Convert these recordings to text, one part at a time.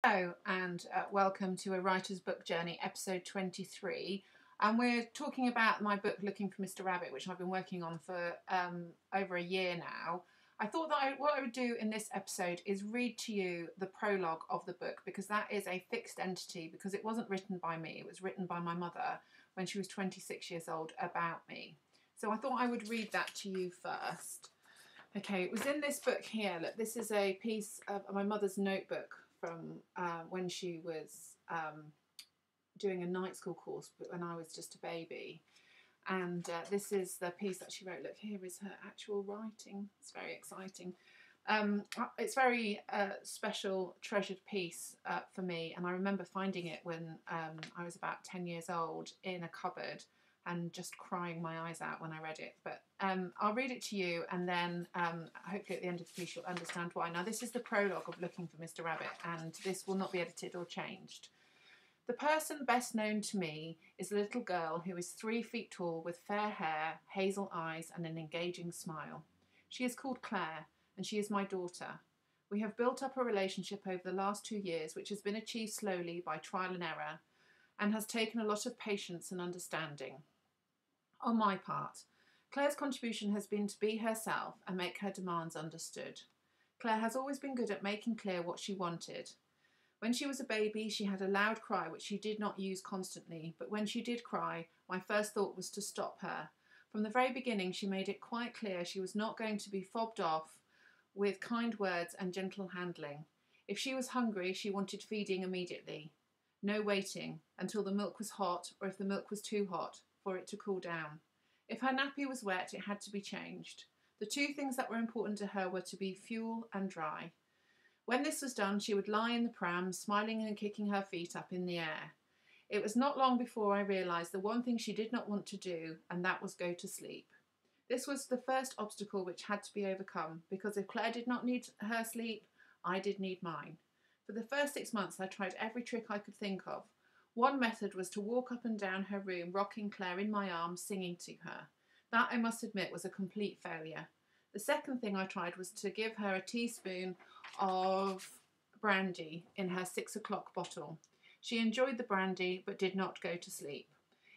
Hello and welcome to A Writer's Book Journey, episode 23. And we're talking about my book, Looking for Mr. Rabbit, which I've been working on for over a year now. I thought that what I would do in this episode is read to you the prologue of the book, because that is a fixed entity, because it wasn't written by me, it was written by my mother when she was 26 years old about me. So I thought I would read that to you first. Okay, it was in this book here. Look, this is a piece of my mother's notebook from when she was doing a night school course, but when I was just a baby. And this is the piece that she wrote. Look, here is her actual writing. It's very exciting. It's very special, treasured piece for me. And I remember finding it when I was about 10 years old in a cupboard and just crying my eyes out when I read it. But I'll read it to you, and then hopefully at the end of the piece you'll understand why. Now, this is the prologue of Looking for Mr. Rabbit, and this will not be edited or changed. The person best known to me is a little girl who is 3 feet tall, with fair hair, hazel eyes, and an engaging smile. She is called Claire, and she is my daughter. We have built up a relationship over the last 2 years, which has been achieved slowly by trial and error, and has taken a lot of patience and understanding. On my part, Claire's contribution has been to be herself and make her demands understood. Claire has always been good at making clear what she wanted. When she was a baby, she had a loud cry which she did not use constantly, but when she did cry, my first thought was to stop her. From the very beginning, she made it quite clear she was not going to be fobbed off with kind words and gentle handling. If she was hungry, she wanted feeding immediately. No waiting until the milk was hot, or if the milk was too hot, for it to cool down. If her nappy was wet, it had to be changed. The 2 things that were important to her were to be fuel and dry. When this was done, she would lie in the pram, smiling and kicking her feet up in the air. It was not long before I realised the one thing she did not want to do, and that was go to sleep. This was the first obstacle which had to be overcome, because if Claire did not need her sleep, I did need mine. For the first 6 months, I tried every trick I could think of. One method was to walk up and down her room, rocking Claire in my arms, singing to her. That, I must admit, was a complete failure. The second thing I tried was to give her a teaspoon of brandy in her 6 o'clock bottle. She enjoyed the brandy, but did not go to sleep.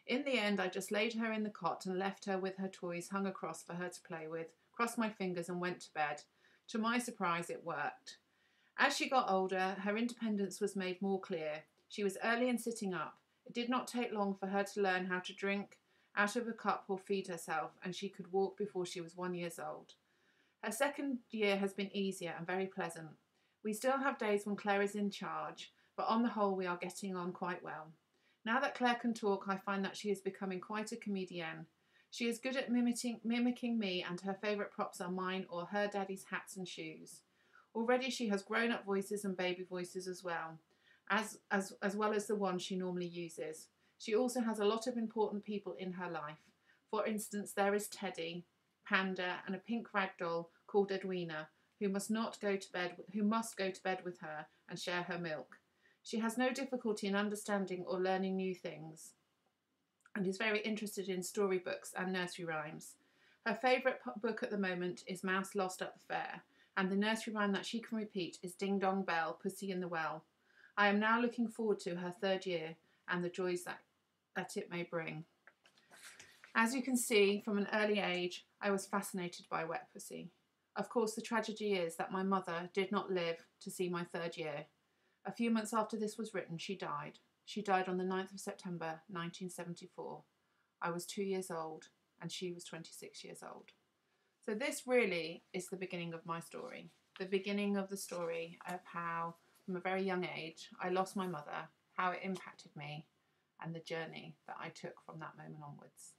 In the end, I just laid her in the cot and left her with her toys hung across for her to play with, crossed my fingers and went to bed. To my surprise, it worked. As she got older, her independence was made more clear. She was early in sitting up. It did not take long for her to learn how to drink out of a cup or feed herself, and she could walk before she was 1 year old. Her second year has been easier and very pleasant. We still have days when Claire is in charge, but on the whole we are getting on quite well. Now that Claire can talk, I find that she is becoming quite a comedienne. She is good at mimicking me, and her favourite props are mine or her daddy's hats and shoes. Already she has grown-up voices and baby voices as well. As well as the one she normally uses. She also has a lot of important people in her life. For instance, there is Teddy, Panda, and a pink ragdoll called Edwina, who must go to bed with her and share her milk. She has no difficulty in understanding or learning new things, and is very interested in storybooks and nursery rhymes. Her favourite book at the moment is Mouse Lost at the Fair, and the nursery rhyme that she can repeat is Ding Dong Bell, Pussy in the Well. I am now looking forward to her 3rd year and the joys that it may bring. As you can see, from an early age, I was fascinated by Wet Pussy. Of course, the tragedy is that my mother did not live to see my 3rd year. A few months after this was written, she died. She died on the 9th of September, 1974. I was 2 years old, and she was 26 years old. So this really is the beginning of my story. The beginning of the story of how, from a very young age, I lost my mother, how it impacted me, and the journey that I took from that moment onwards.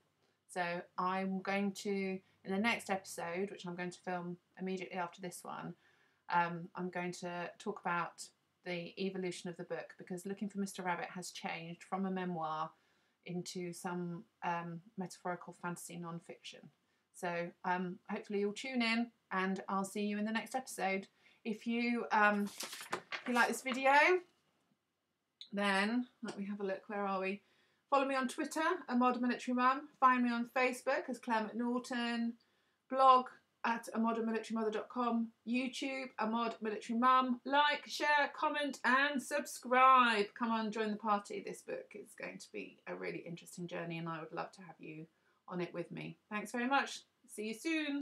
So I'm going to, in the next episode, which I'm going to film immediately after this one, I'm going to talk about the evolution of the book, because Looking for Mr. Rabbit has changed from a memoir into some metaphorical fantasy non-fiction. So hopefully you'll tune in, and I'll see you in the next episode. If you like this video, then let me have a look. Where are we? Follow me on Twitter, A Mod Military Mum. Find me on Facebook as Claire McNaughton. Blog at amodernmilitarymother.com, YouTube, A Mod Military Mum. Like, share, comment and subscribe. Come on, join the party. This book is going to be a really interesting journey and I would love to have you on it with me. Thanks very much. See you soon.